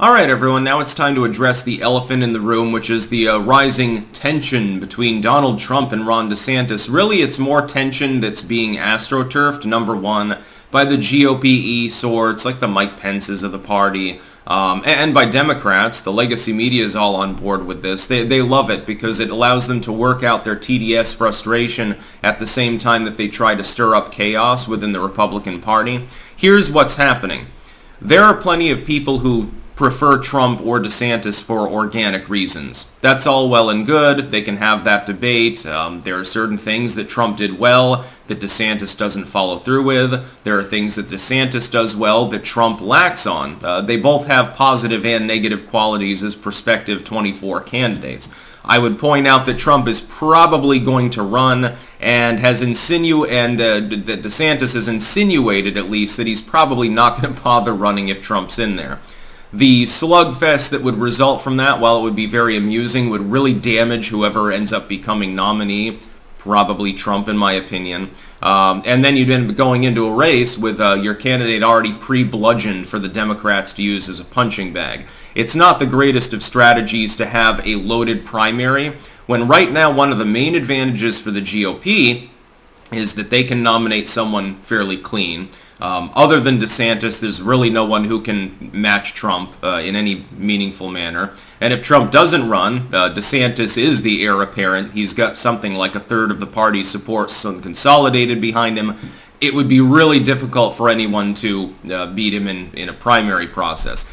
Alright everyone, now it's time to address the elephant in the room, which is the rising tension between Donald Trump and Ron DeSantis. Really, it's more tension that's being astroturfed, number one, by the GOP sorts, like the Mike Pences of the party, and by Democrats. The legacy media is all on board with this. They love it because it allows them to work out their TDS frustration at the same time that they try to stir up chaos within the Republican Party. Here's what's happening. There are plenty of people who prefer Trump or DeSantis for organic reasons. That's all well and good. They can have that debate. There are certain things that Trump did well that DeSantis doesn't follow through with. There are things that DeSantis does well that Trump lacks on. They both have positive and negative qualities as prospective 24 candidates. I would point out that Trump is probably going to run and that DeSantis has insinuated at least that he's probably not going to bother running if Trump's in there. The slugfest that would result from that, while it would be very amusing, would really damage whoever ends up becoming nominee, probably Trump in my opinion. And then you'd end up going into a race with your candidate already pre-bludgeoned for the Democrats to use as a punching bag. It's not the greatest of strategies to have a loaded primary, when right now one of the main advantages for the GOP is that they can nominate someone fairly clean. Other than DeSantis, there's really no one who can match Trump in any meaningful manner. And if Trump doesn't run, DeSantis is the heir apparent. He's got something like a third of the party's support consolidated behind him. It would be really difficult for anyone to beat him in a primary process.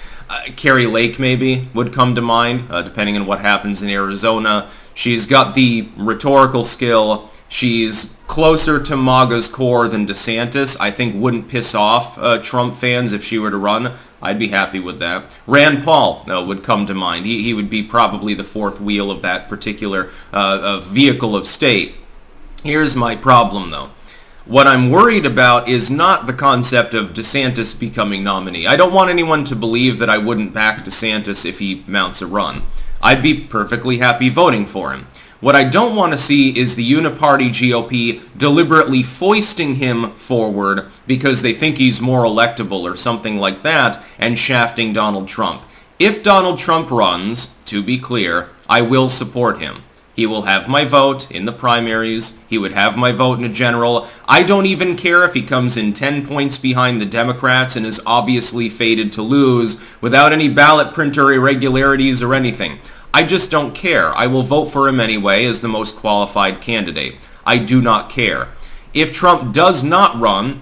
Carrie Lake maybe would come to mind, depending on what happens in Arizona. She's got the rhetorical skill. She's closer to MAGA's core than DeSantis. I think wouldn't piss off Trump fans if she were to run. I'd be happy with that. Rand Paul would come to mind. He would be probably the fourth wheel of that particular vehicle of state. Here's my problem, though. What I'm worried about is not the concept of DeSantis becoming nominee. I don't want anyone to believe that I wouldn't back DeSantis if he mounts a run. I'd be perfectly happy voting for him. What I don't want to see is the uniparty GOP deliberately foisting him forward because they think he's more electable or something like that and shafting Donald Trump. If Donald Trump runs, to be clear, I will support him. He will have my vote in the primaries. He would have my vote in a general. I don't even care if he comes in 10 points behind the Democrats and is obviously fated to lose without any ballot printer irregularities or anything. I just don't care. I will vote for him anyway as the most qualified candidate. I do not care. If Trump does not run,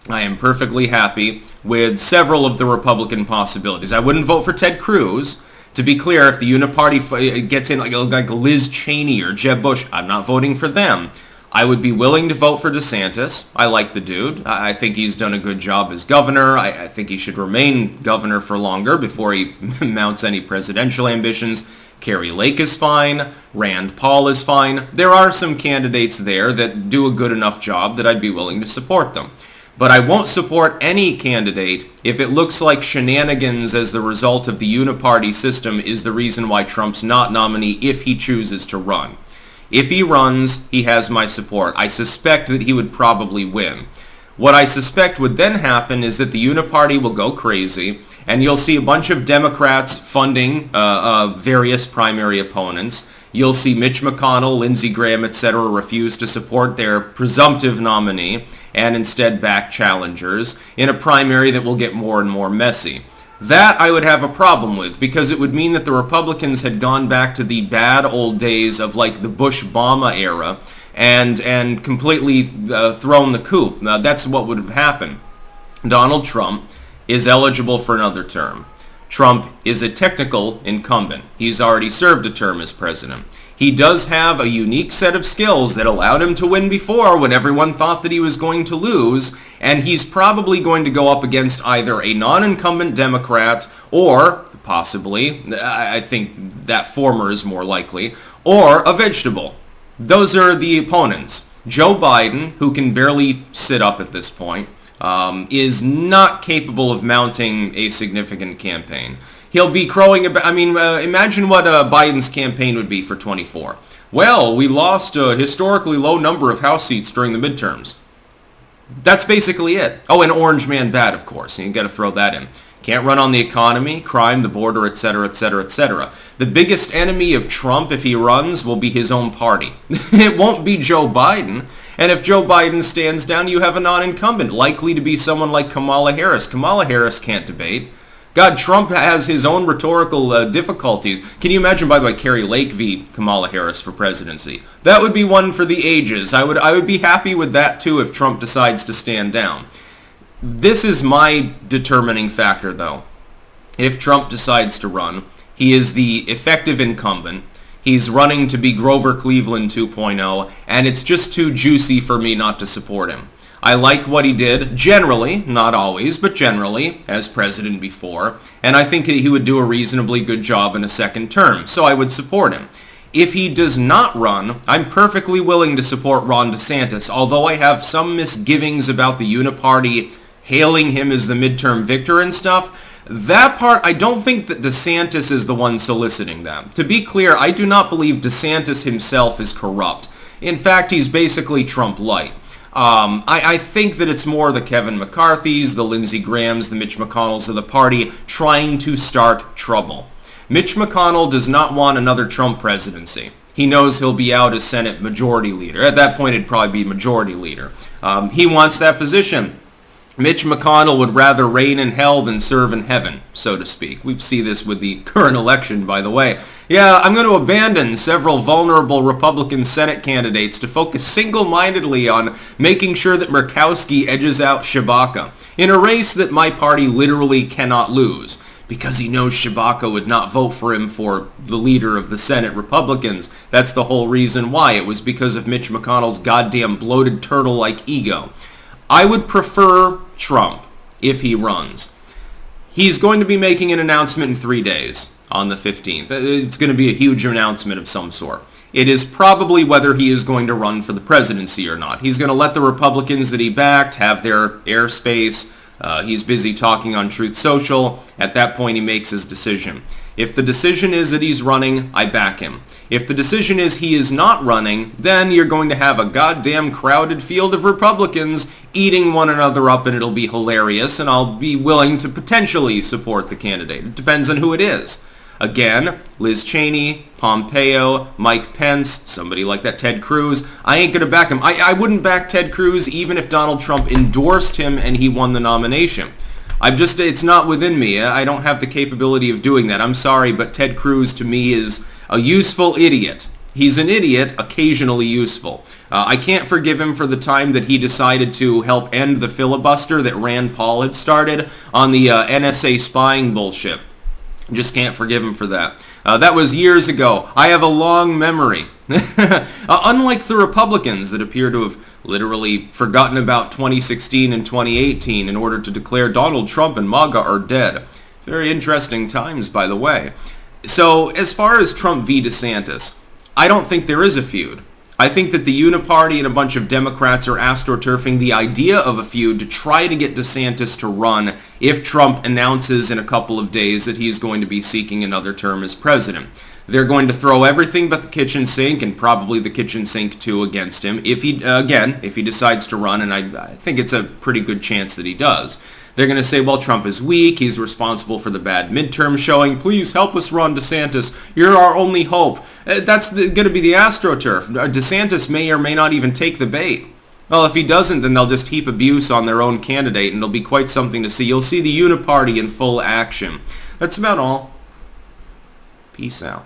I am perfectly happy with several of the Republican possibilities. I wouldn't vote for Ted Cruz. To be clear, if the uniparty gets in like Liz Cheney or Jeb Bush, I'm not voting for them. I would be willing to vote for DeSantis. I like the dude. I think he's done a good job as governor. I think he should remain governor for longer before he mounts any presidential ambitions. Carrie Lake is fine. Rand Paul is fine. There are some candidates there that do a good enough job that I'd be willing to support them. But I won't support any candidate if it looks like shenanigans as the result of the uniparty system is the reason why Trump's not nominee if he chooses to run. If he runs, he has my support. I suspect that he would probably win. What I suspect would then happen is that the uniparty will go crazy, and you'll see a bunch of Democrats funding various primary opponents. You'll see Mitch McConnell, Lindsey Graham, etc. refuse to support their presumptive nominee and instead back challengers in a primary that will get more and more messy. That I would have a problem with because it would mean that the Republicans had gone back to the bad old days of like the Bush-Obama era and completely thrown the coup. That's what would have happened. Donald Trump is eligible for another term. Trump is a technical incumbent. He's already served a term as president. He does have a unique set of skills that allowed him to win before when everyone thought that he was going to lose, and he's probably going to go up against either a non-incumbent Democrat or, possibly, I think that former is more likely, or a vegetable. Those are the opponents. Joe Biden, who can barely sit up at this point, is not capable of mounting a significant campaign. He'll be crowing about, imagine what Biden's campaign would be for 24. Well, we lost a historically low number of House seats during the midterms. That's basically it. Oh, and Orange Man Bad, of course. You got to throw that in. Can't run on the economy, crime, the border, etc., etc., etc. The biggest enemy of Trump, if he runs, will be his own party. It won't be Joe Biden. And if Joe Biden stands down, you have a non-incumbent, likely to be someone like Kamala Harris. Kamala Harris can't debate. God, Trump has his own rhetorical difficulties. Can you imagine, by the way, Carrie Lake v. Kamala Harris for presidency? That would be one for the ages. I would be happy with that, too, if Trump decides to stand down. This is my determining factor, though. If Trump decides to run, he is the effective incumbent. He's running to be Grover Cleveland 2.0, and it's just too juicy for me not to support him. I like what he did, generally, not always, but generally, as president before, and I think he would do a reasonably good job in a second term, so I would support him. If he does not run, I'm perfectly willing to support Ron DeSantis, although I have some misgivings about the Uniparty hailing him as the midterm victor and stuff. That part, I don't think that DeSantis is the one soliciting that. To be clear, I do not believe DeSantis himself is corrupt. In fact, he's basically Trump light. I think that it's more the Kevin McCarthys, the Lindsey Grahams, the Mitch McConnells of the party trying to start trouble. Mitch McConnell does not want another Trump presidency. He knows he'll be out as Senate Majority Leader. At that point, it'd probably be Majority Leader. He wants that position. Mitch McConnell would rather reign in hell than serve in heaven, so to speak. We see this with the current election, by the way. Yeah, I'm going to abandon several vulnerable Republican Senate candidates to focus single-mindedly on making sure that Murkowski edges out Shabaka in a race that my party literally cannot lose, because he knows Shabaka would not vote for him for the leader of the Senate Republicans. That's the whole reason why. It was because of Mitch McConnell's goddamn bloated turtle-like ego. I would prefer Trump if he runs. He's going to be making an announcement in 3 days on the 15th. It's going to be a huge announcement of some sort. It is probably whether he is going to run for the presidency or not. He's going to let the Republicans that he backed have their airspace. He's busy talking on Truth Social. At that point, he makes his decision. If the decision is that he's running, I back him. If the decision is he is not running, then you're going to have a goddamn crowded field of Republicans eating one another up, and it'll be hilarious, and I'll be willing to potentially support the candidate. It depends on who it is. Again, Liz Cheney, Pompeo, Mike Pence, somebody like that, Ted Cruz. I ain't going to back him. I wouldn't back Ted Cruz even if Donald Trump endorsed him and he won the nomination. It's not within me. I don't have the capability of doing that. I'm sorry, but Ted Cruz to me is a useful idiot. He's an idiot, occasionally useful. I can't forgive him for the time that he decided to help end the filibuster that Rand Paul had started on the NSA spying bullshit. Just can't forgive him for that. That was years ago. I have a long memory. Unlike the Republicans that appear to have literally forgotten about 2016 and 2018 in order to declare Donald Trump and MAGA are dead. Very interesting times, by the way. So, as far as Trump v. DeSantis, I don't think there is a feud. I think that the Uniparty and a bunch of Democrats are astroturfing the idea of a feud to try to get DeSantis to run if Trump announces in a couple of days that he's going to be seeking another term as president. They're going to throw everything but the kitchen sink, and probably the kitchen sink too, against him if he decides to run, and I think it's a pretty good chance that he does. They're going to say, well, Trump is weak. He's responsible for the bad midterm showing. Please help us, Ron DeSantis. You're our only hope. That's going to be the AstroTurf. DeSantis may or may not even take the bait. Well, if he doesn't, then they'll just heap abuse on their own candidate, and it'll be quite something to see. You'll see the Uniparty in full action. That's about all. Peace out.